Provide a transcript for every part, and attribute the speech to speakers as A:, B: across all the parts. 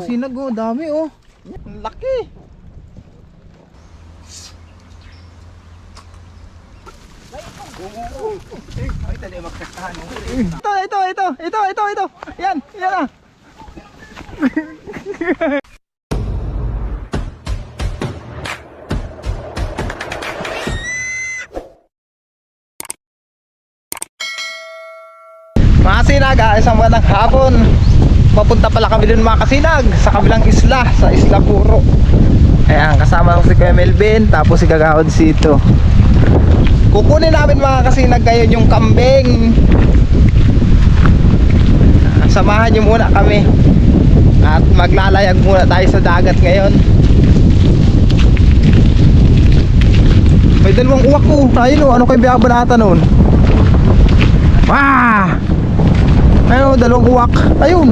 A: kasinag oh, dami oh. Ang laki.
B: Ay, tali magkastahan mo.
A: Ito. Yan ah. Mga kasinag, isang magandang hapon. Papunta pala kami dun mga kasinag sa kabilang isla, sa Isla Puro. Ayan, kasama ko si Kuya Melvin, tapos si Gagahod Sito. Kukunin namin mga kasinag ngayon yung kambing. Samahan nyo muna kami at maglalayag muna tayo sa dagat ngayon. May dalawang uwak ko. Ayun o, ano kayo biyabana nun? Wah! Ayun, dalawang uwak. Ayun.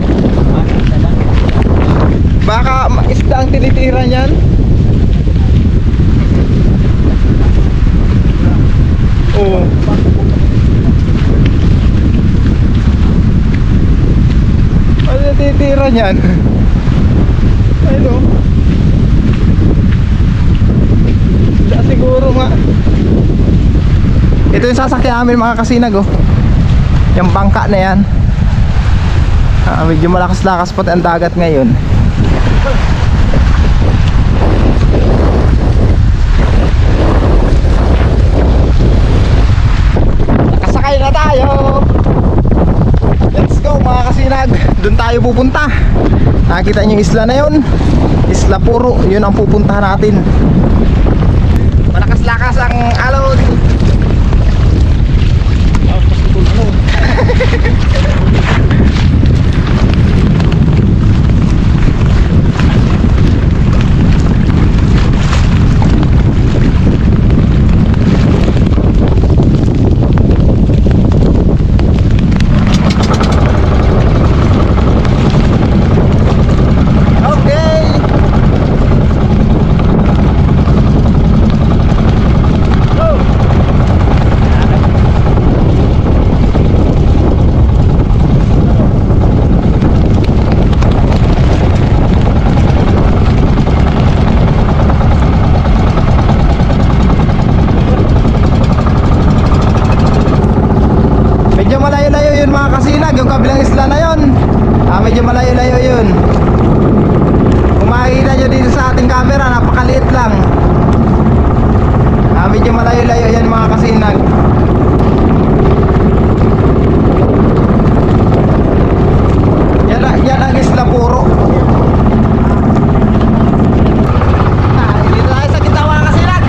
A: Baka isda ang tinitira niyan. Oo. Ano ang tinitira niyan? Ayun o. Isda siguro nga. Ito yung sasakyan namin mga kasinag oh. Yung bangka na yan. Medyo malakas-lakas po ang dagat ngayon. Nakasakay na tayo. Let's go mga kasinag. Doon tayo pupunta. Nakita niyo yung isla na yun, Isla Puro. Yun ang pupuntahan natin. Malakas-lakas ang alon. Yung kabilang isla na yun, medyo malayo-layo yun. Kung makikita nyo dito sa ating camera, napakaliit lang. Medyo malayo-layo yan mga kasinag. Yan ang Isla Puro. Dito tayo sa kita mga kasinag.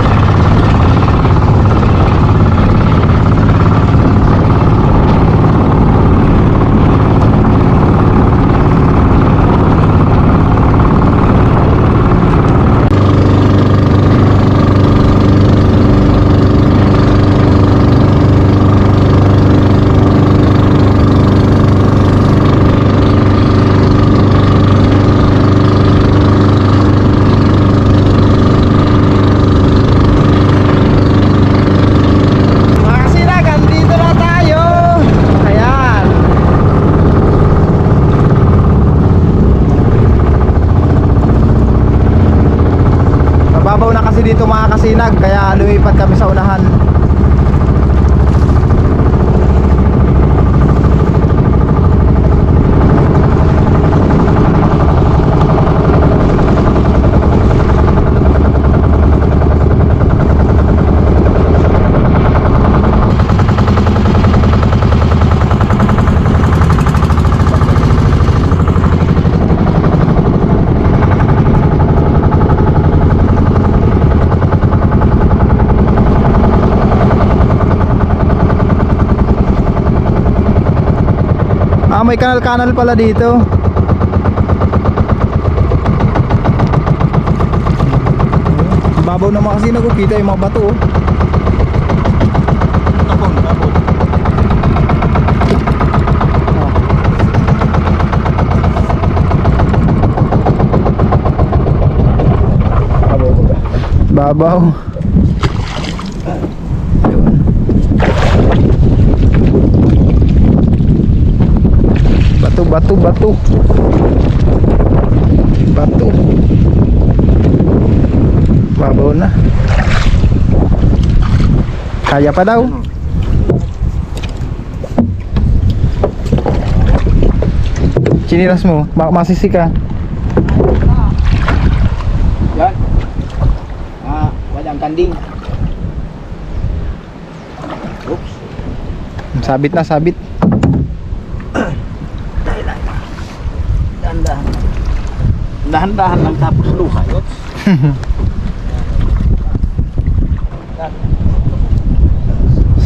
A: Babaw na kasi dito mga kasinag, kaya lumipat kami sa unahan. May kanal-kanal pala dito. Babaw naman kasi nagkukita yung mga bato oh. Tapon. Babaw. Batu. bato. Babaw na. Kaya pa daw. Chinilas mo, baka masisi ka.
B: Yan. Walang kanding. Oops.
A: Sabit na, sabit.
B: Dahan-dahan. Dahan-dahan lang tapos luha.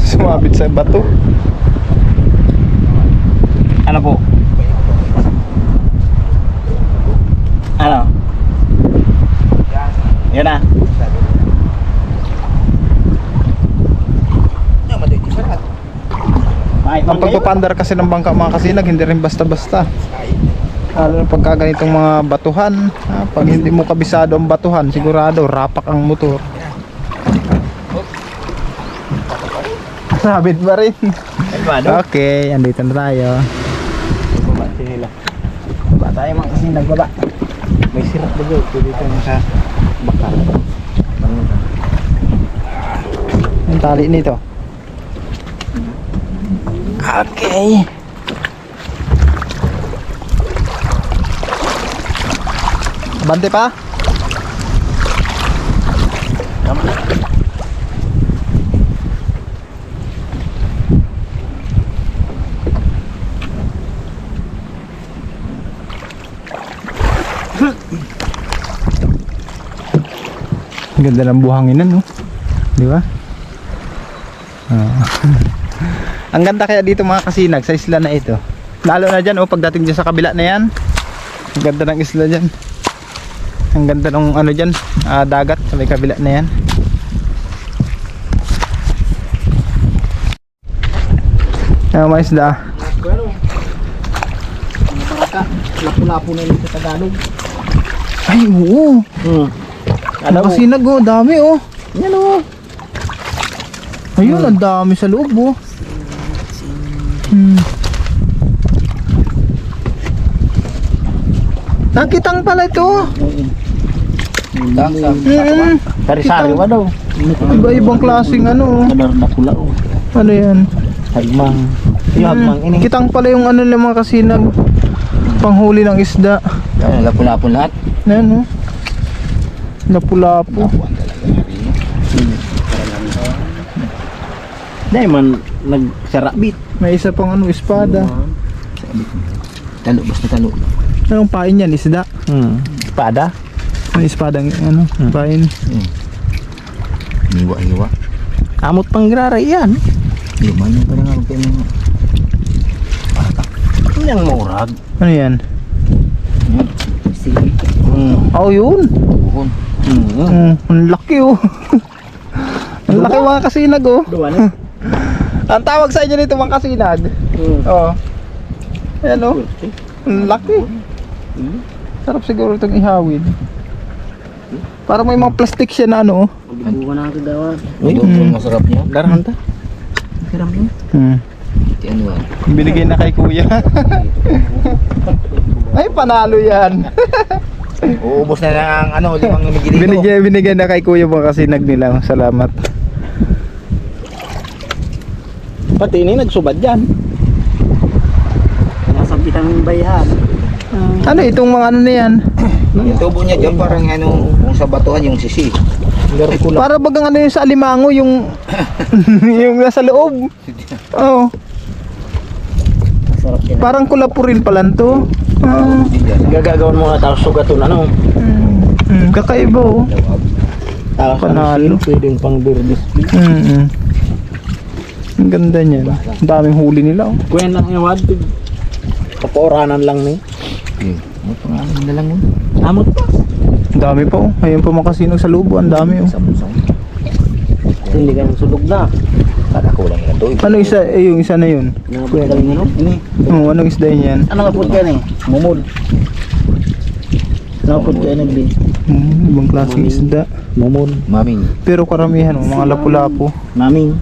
A: Sumabit sa bato.
B: Ano po? Ano? Yan na.
A: Ang pagpapandar kasi ng bangka mga kasinag, hindi rin basta-basta. Lalo na pagka ganitong mga batuhan, pag hindi mo kabisado ang batuhan, sigurado rapak ang motor. Sabit ba rin? Okay, andito na tayo.
B: Baba sila. Baba tayo mga kasi nagbaba. May sirap na doon. Pwede tayo sa bakal.
A: Ang tali nito. Okay. Bante pa?
B: Tama na.
A: Ang ganda ng buhanginan, no? Di ba? Ang ganda kaya dito mga kasinag sa isla na ito. Lalo na dyan, pagdating dyan sa kabila na yan. Ang ganda ng isla dyan. Ang ganda ng ano dyan, dagat sa may kabila na yan. Mga isda.
B: Bueno. Mga baraka. Lapu-lapu na yun sa Tagalog.
A: Ay, oo. Ano kasinag, dami,
B: Yan o.
A: Ayun, ang dami sa loob, Nakitang pala ito.
B: Sari-sari ba daw?
A: Iba-ibang klaseng ano.
B: Kadar na pula o.
A: Ano yan?
B: Hagmang. Yung hagmang ini.
A: Kitang pala yung ano naman kasi panghuli ng isda.
B: Yan, lapu-lapu lahat.
A: Ayan, Lapu-lapu.
B: Dahil man nagsarabit.
A: May isa pang espada.
B: Talo, basta talo.
A: Anong pain yan? Isda?
B: Espada?
A: May espadang pain.
B: Hiwa-hiwa.
A: Amot pang graray yan.
B: Luman yung parang ako kayo mga. Ano yung murag?
A: Ano yan?
B: Sige.
A: Oh, yun.
B: Buhon.
A: Ang laki, Ang laki mga kasinag,
B: Doon eh.
A: Ang tawag sa inyo nito mga kasinag. Ayan, ang laki. Sarap siguro itong ihawid. Parang may mga plastic siya na
B: Buwan na ito daw. Ito masarap niya. Darahan ta. Masarap niya. Iti ano yan?
A: Binigay na kay kuya. Ay, panalo yan.
B: Uubos na lang ang 5 migilito.
A: Binigay na kay kuya mga kasinag nila. Salamat.
B: Pati ini nagsubad yan. Nasabitan ng bayan.
A: Ano itong mga ano na yan?
B: Yung tubo niya dyan parang kung sa batuhan yung sisi.
A: Para bagang ano yung sa alimango yung yung nasa loob.
B: Masarap yan.
A: Parang kulapurin pala to.
B: Gagagawan mo na tapos sugaton
A: Kakaiba
B: Tapos
A: panalo.
B: Pwedeng pang beer display.
A: Ang ganda niyan. Ang daming huli nila.
B: Kuyan lang yung wad. Kaporanan lang ni. Pangalan na lang mo. Amot pa.
A: Ang dami pa Ayun pa makasinog sa lubo. Ang dami
B: Hindi ka sulog na. Kada kulang yan doon.
A: Ano isa? Yung isa na yun.
B: Ini.
A: Anong isda yan?
B: Ano nga po yan Mumod. Ano po yan
A: Ibang klaseng isda.
B: Mumod. Maming.
A: Pero karamihan mga lapu-lapu.
B: Maming.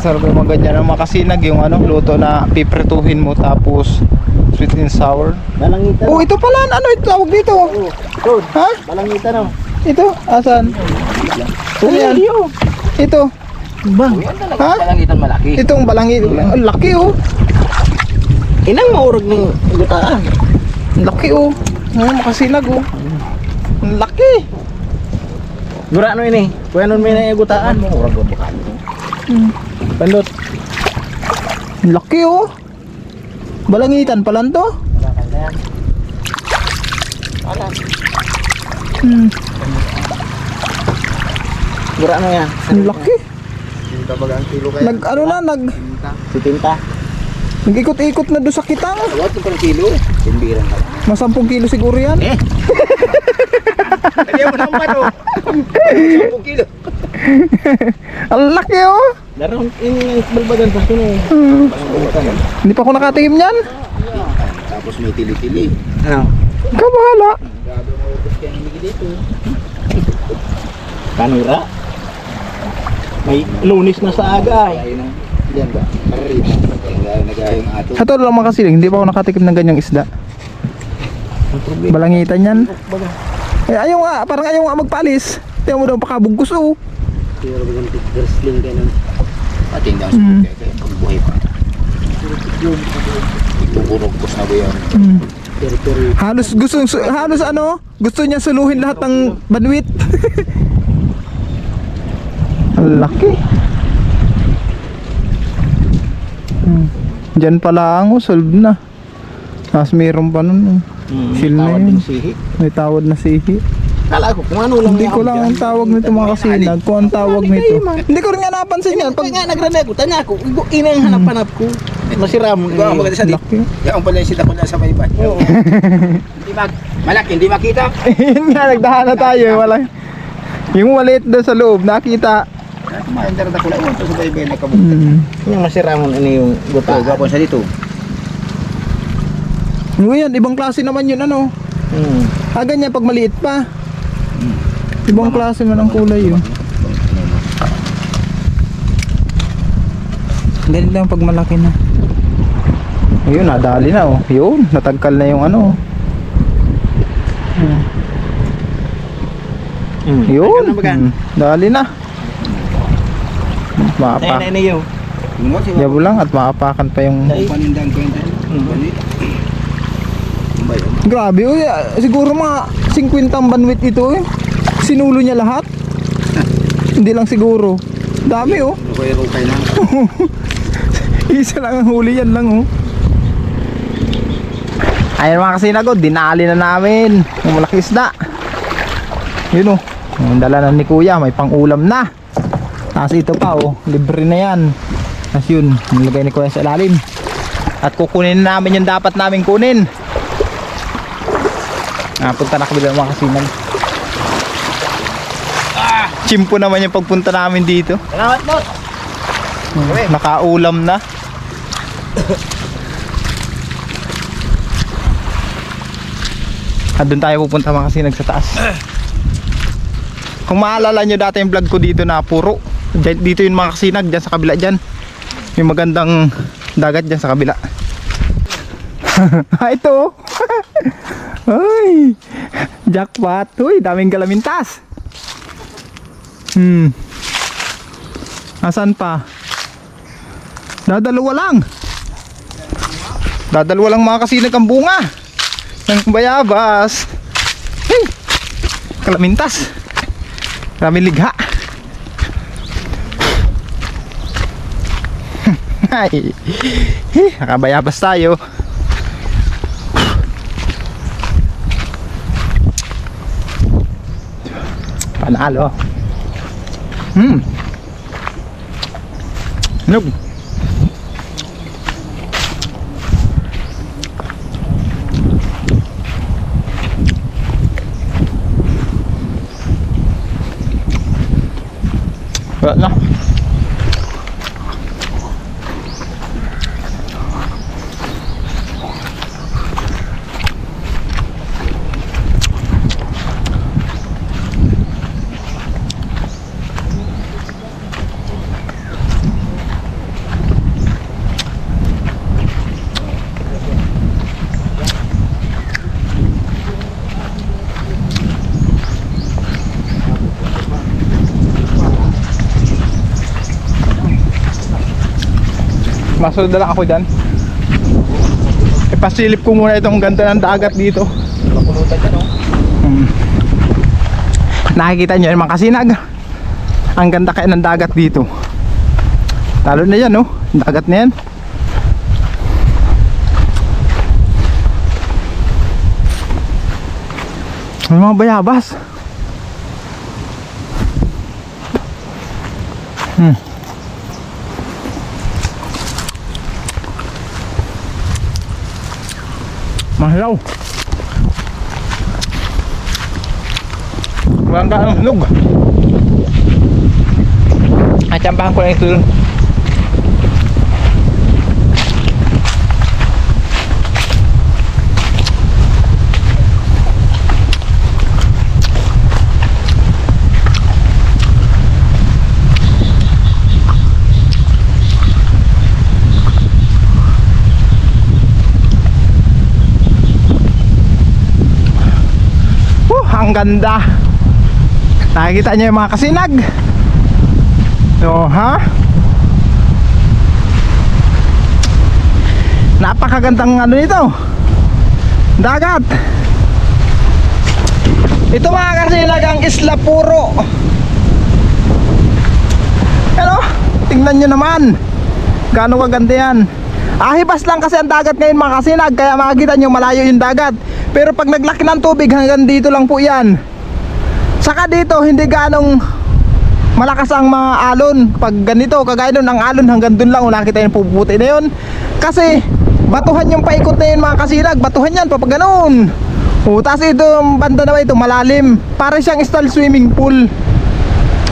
A: masarap yung mga ganyan. Ang makasinag yung ano, luto na piprituhin mo tapos sweet and sour.
B: Balangitan.
A: Oh, ito pala. Ano ito tawag dito?
B: Oh, Lord.
A: Ha?
B: Balangitan oh.
A: Ito? Asan? Ano yan? Ito.
B: Bang.
A: Ha?
B: Balangitan malaki.
A: Itong balangit. Ang laki oh.
B: Inang maurag ng gutaan.
A: Ang laki oh. Ang makasinag oh. Ang laki.
B: Gura ano ini? Kuya nun may naigutaan. Maurag ng bukaan. Pandot.
A: Ang laki oh. Balangitan pala to. Hmm.
B: Gura ano yan?
A: Ang laki.
B: Ang kilo
A: Nag ano na
B: Si Tinta.
A: nag-ikot-ikot na doon sa kitang.
B: Awat ng per kilo. Timbiran ka lang.
A: Mas 10 kilo siguro yan.
B: Lagyan mo naman oh. 10 kilo.
A: Ang laki oh.
B: Daron ini balbagan pa kuno.
A: Hindi pa ako nakatikim niyan.
B: Tapos may tili-tili. Ano?
A: Ikaw bahala.
B: Grabe mo ubos kaya namigi dito. Kanura. May lunis na sa aga ay. Yan ba? Karita. Nagayong ato.
A: Sa totoo lang mga kasiling, hindi pa ako nakatikim ng ganyang isda. Balangitan yan. Eh, ayaw nga, parang ayaw nga magpaalis. Tiyan mo daw pakabugkos oh.
B: Pero bagang wrestling ka nun. Pati hindi ako kaya pagbuhay pa. Itugurugkos na ba yan?
A: Halos ano, gusto niya suluhin lahat ng banwit. Ang laki. Diyan pala ang solve na. Tapos mayroon pa nun. Chill na yun. May tawad na sihi.
B: Kala ko kung ano lang.
A: Hindi ko lang ang tawag nito mga kasinag. Kung ang tawag nito. Hindi ko rin nga napansin yan.
B: Pag nga nagrana ko, tanya ko, inang hanap-hanap ko. Masiram.
C: Ikaw ang maganda sa
A: Laki.
C: Yan ang pala yung sita ko na sa baybay.
B: Oo.
C: Malaki, hindi makita.
A: Yun nga, nagdahan na tayo. Wala. Yung maliit doon sa loob, nakita.
C: Maandar na ko lang ito sa baybay na kabuk.
B: Yung masiramon ano yung guta.
C: Gapon sa dito.
A: Ngayon, ibang klase naman yun ano. Ganyan pag maliit pa. Ibang klase man ang kulay yun. Ganyan lang pag malaki na. Ayun, nadali na oh. Yun, natagkal na yung ano. Yun, dali na. Maapak.
B: Nay yo.
A: Yabo lang at maapakan pa yung...
C: Panindang kwenta. Banit.
A: Grabe oh, siguro mga 50 ang banwit ito eh. Sinulo niya lahat. Hindi lang siguro. Dami oh.
C: Rukay na.
A: Isa lang ang huli, yan lang oh. Ayan mga kasinagod, dinali na namin yung malaki isda. Yun oh, yung dala na ni kuya, may pang ulam na. Tapos ito pa oh, libre na yan. Tapos yun, nilagay ni kuya sa ilalim. At kukunin namin yung dapat namin kunin. Punta na kami ng mga kasinag. Chimpo naman yung pagpunta namin dito.
B: Salamat mo.
A: Nakaulam na. At doon tayo pupunta mga kasinag sa taas. Kung maalala nyo dati yung vlog ko dito na puro dito yung mga kasinag, dyan sa kabila dyan. Yung magandang dagat dyan sa kabila. Ito. Ay, jackpot. Uy, daming kalamintas. Asan pa? Dadalawa lang. Dadalawa lang mga kasinag ang bunga ng bayabas. Hey, kalamintas. Maraming ligha. Ay, nakabayabas tayo. Panalo. Nope. Wala na. Masunod na lang ako dyan. Ipasilip ko muna itong ganda ng dagat dito.
B: Mapulutan ka, no?
A: Nakikita nyo yung mga kasinag. Ang ganda kaya ng dagat dito. Lalo na yan, no? Dagat na yan. May mga bayabas. Mahilaw. Walang kaang hinog. At tsambahan ko lang ito dun. Ang ganda. Nakikita niyo yung mga kasinag. So, ha? Napakagandang ano nito. Dagat. Ito mga kasinag ang Isla Puro. Pero, tingnan nyo naman. Gaano kaganda yan. Ahibas lang kasi ang dagat ngayon mga kasinag. Kaya makikita nyo malayo yung dagat. Pero pag naglaki ng tubig hanggang dito lang po yan. Saka dito hindi ganong malakas ang mga alon. Pag ganito kagaya nun ang alon hanggang dun lang. Nakita yung puputi na yun. Kasi batuhan yung paikot na yun mga kasinag. Batuhan yan papag ganun. Tapos ito banda naman ito malalim. Para siyang style swimming pool.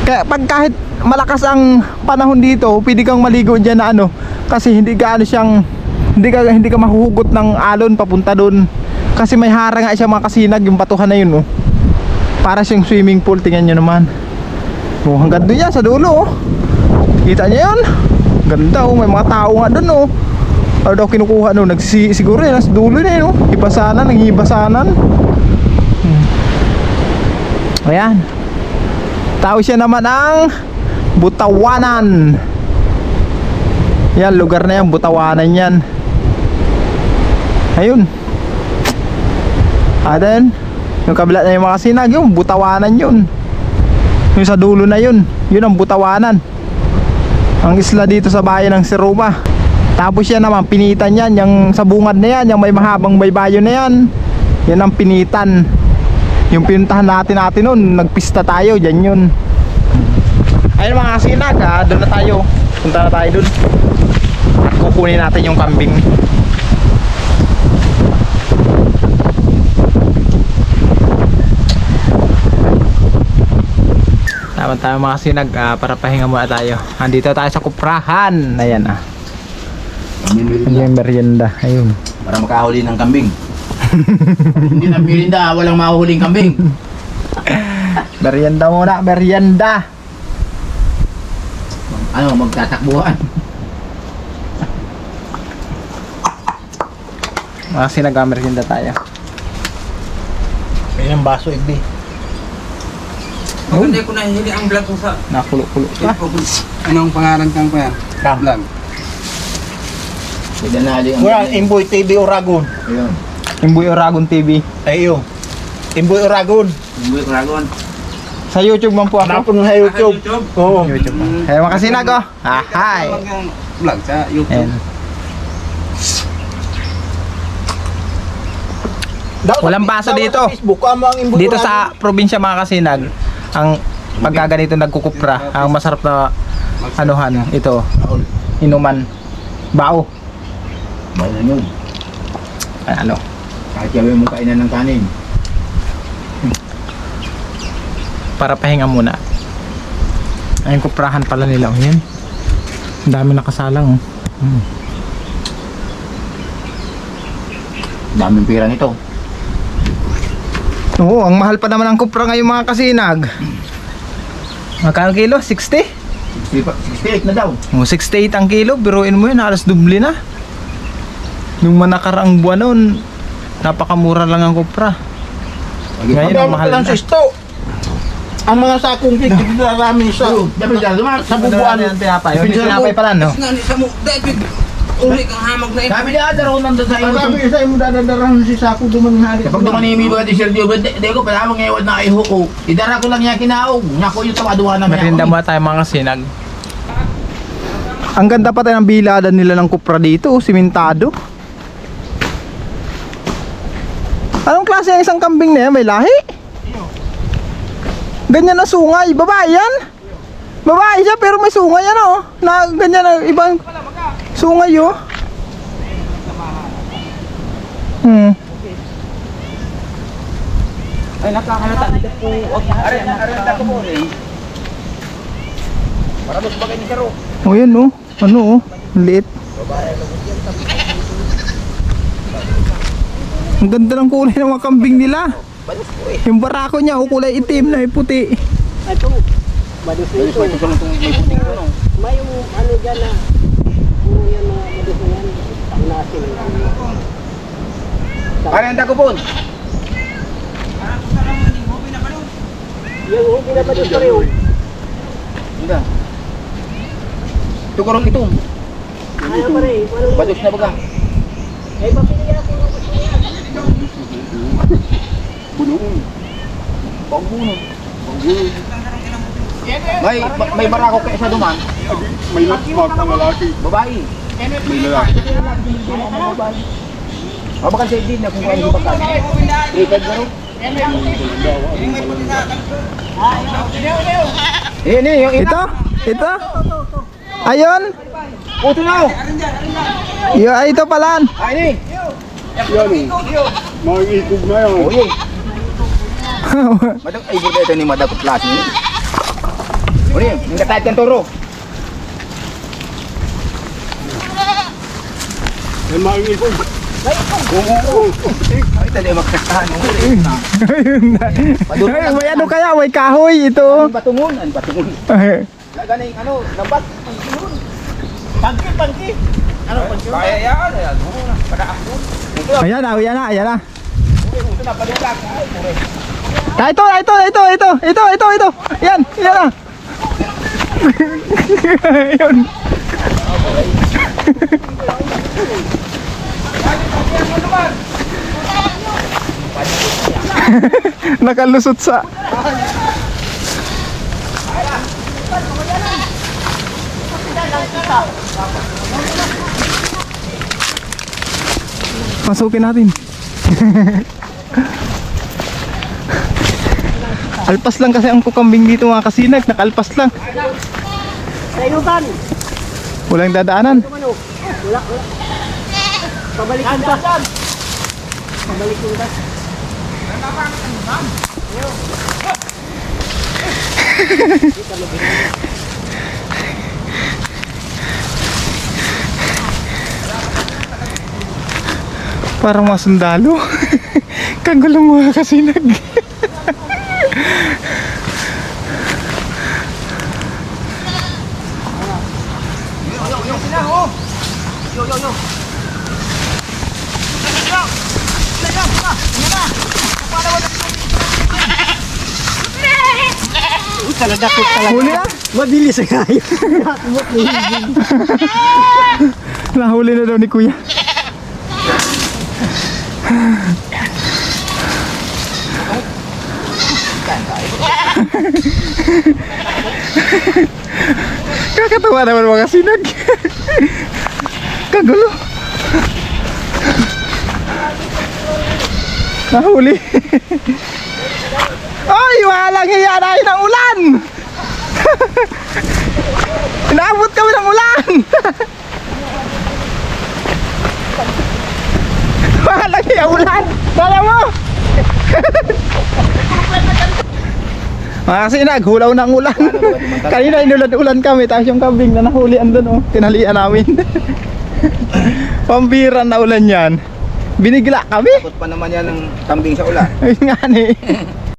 A: Kaya pag kahit malakas ang panahon dito, pwede kang maligo dyan na ano. Kasi hindi gaano siyang hindi ka mahuhugot ng alon papunta dun. Kasi may harang nga siya mga kasinag. Yung batuhan na yun, oh. Para siyang swimming pool. Tingnan nyo naman. Oh, hanggang doon yan sa dulo, oh. Kita nyo yan. Ganda, oh. May mga tao nga doon, oh. Ano daw kinukuha, no? Siguro yan, sa dulo na yun, oh. Hibasanan, nanghihibasanan. Ayan. Tao siya naman ang Butawanan. Yan, lugar na yan, Butawanan yan. Ayun. Then yung kabila na yung mga kasinag, yung Butawanan yun. Yung sa dulo na yun, yun ang Butawanan. Ang isla dito sa bayan ng Siroma. Tapos yan naman, Pinitan yan. Yung sa bungad na yan, yung may mahabang baybayo na yan, yan ang Pinitan. Yung pinuntahan natin nun, nagpista tayo, dyan yun. Ayun mga kasinag, doon na tayo. Punta na tayo doon. At kukunin natin yung kambing. Tama tayo mga kasinag, para pahinga muna tayo. Andito tayo sa kuprahan. Ayan ah. Yung merienda. Ayun.
C: Para makahuli ng kambing. Hindi na merinda, walang mahuhuling kambing.
A: Merienda muna, merienda.
C: Ano, magtatakbuhan.
A: Mga kasinag, merienda tayo.
B: May ng baso, Igdi.
C: Hindi ko nahihili ang vlog ko sa...
A: Nakulo-kulo pa.
C: Anong pangalan kang pa yan? Vlog. Hindi na hali ang...
B: Wala, Imboy TV Oragon.
C: Ayun.
A: Imboy Oragon TV.
B: Ayun. Imboy Oragon.
C: Imboy Oragon.
A: Sa YouTube man po ako.
B: Napon sa YouTube. Oo.
A: YouTube man. Kaya mga kasinag, oh. Ah, hi.
C: Vlog sa YouTube.
A: Ayan. Walang baso dito. Dito sa probinsya mga kasinag, ang pagkaganito nagkukupra, ang masarap na anuhan ito, inuman, bao.
C: Bayan yun.
A: Ano?
C: Kahit gawin mo kainan ng kanin.
A: Para pahinga muna. Ayun, kuprahan pala nila. Oh, yan. Ang dami nakasalang. Oh.
C: Daming pira nito.
A: Oo, ang mahal pa naman ang kupra ngayon mga kasinag. Magkano kilo? 60?
C: 68 na daw.
A: Oh, 68 ang kilo. Biruin mo yun, halos dubli na. Nung manakaraang buwan nun, napakamura lang ang kupra. Ngayon ang mahal na.
B: Ang mga sakong kikit na namin sa bubuan.
A: Yung tinapay pala, no?
C: uli kang hamag na ito. Sabi niya, daraw nandun sa iyo.
B: Sabi isa mo dadadarahan si Sapo dumanghari.
C: Kapag dumanimi ba di Sergio, di ko palawang ngayon na iho ko. Idara ko lang niya kinaog. Nako yung tawaduhan namin.
A: Merinda muna tayo mga kasinag. Ang ganda pa tayo ng bilada nila ng kupra dito, simentado. Anong klase ang isang kambing na yan? May lahi? Ganyan na sungay, babae yan? Babae siya pero may sungay yan oh. Na ganyan na ibang sungay oh.
C: Ay, nakakalata. Arenda ko po eh. Para mas bagay ni Karo.
A: Oh yan oh. Ano oh? Ang liit. Ang ganda ng kulay ng mga kambing nila. Yung barako niya oh, kulay itim na puti.
D: Ito, madus na ito. May yung ano dyan na, puro yan mga madus na yan. Ang natin.
C: Arenda ko po.
D: Yung hubi na madus na rin.
C: Hindi. Tukurong itong.
D: Ayaw pa rin.
C: Bados na baga.
D: Ay, papili ako ng gusto yan.
C: Bunuon. Pangbunon. May barako kayo sa duman.
B: May laksmak ang lalaki.
C: Babae.
B: May lalaki.
C: Mabakan sa idin na kung ano yung pagkain. Triped na rin. Yung
A: Ito? Ito? Ayun?
C: Puto na.
A: Ay, ito palan.
C: Ay ni.
B: Yan o. Mga ikog na yan.
C: Oye. Madag ay burada ito ni madapot klase ni. Oye, yung katayat kang toro.
B: Yan mga ikog.
C: Ay tali magkastahan.
A: Ay, may ano kaya? May kahoy ito.
C: Batungon, an batungon. Laga na yung ano, lambat. Pangki. Ano, pangki? Kaya yan, ayan. Pagkaakon.
A: Ayan na, ayan na, ayan na.
C: Ito na, padulak. Ay, pure.
A: Ito. Yan na. Ayun. Nakalusot sa. Pasukin natin. Alpas lang kasi ang kukambing dito mga kasinag. Nakalpas lang.
D: Sa inutan.
A: Walang dadaanan.
D: Wala. Pabalik yung tas. Pabalik yung tas.
A: Parang mga sundalo. Kagulong mga kasinag.
D: Taladakot talaga.
A: Huli na?
D: Mabilis nga yun.
A: Nahuli na daw ni kuya. Kakatawa naman mga sinag. Kagulo. Nahuli. Ay, walang hiya na ng ulan. Inaabot kami ng ulan. Walang hiya ulan. Dala mo. Mga sinag, hulaw ng ulan. Kanina inulan-ulan kami, tapos yung kambing na nahuli andun oh, tinalian namin. Pambira na ulan yan. Binigla kami.
C: Takot pa naman yan ng kambing sa ulan.
A: Ayun nga ni.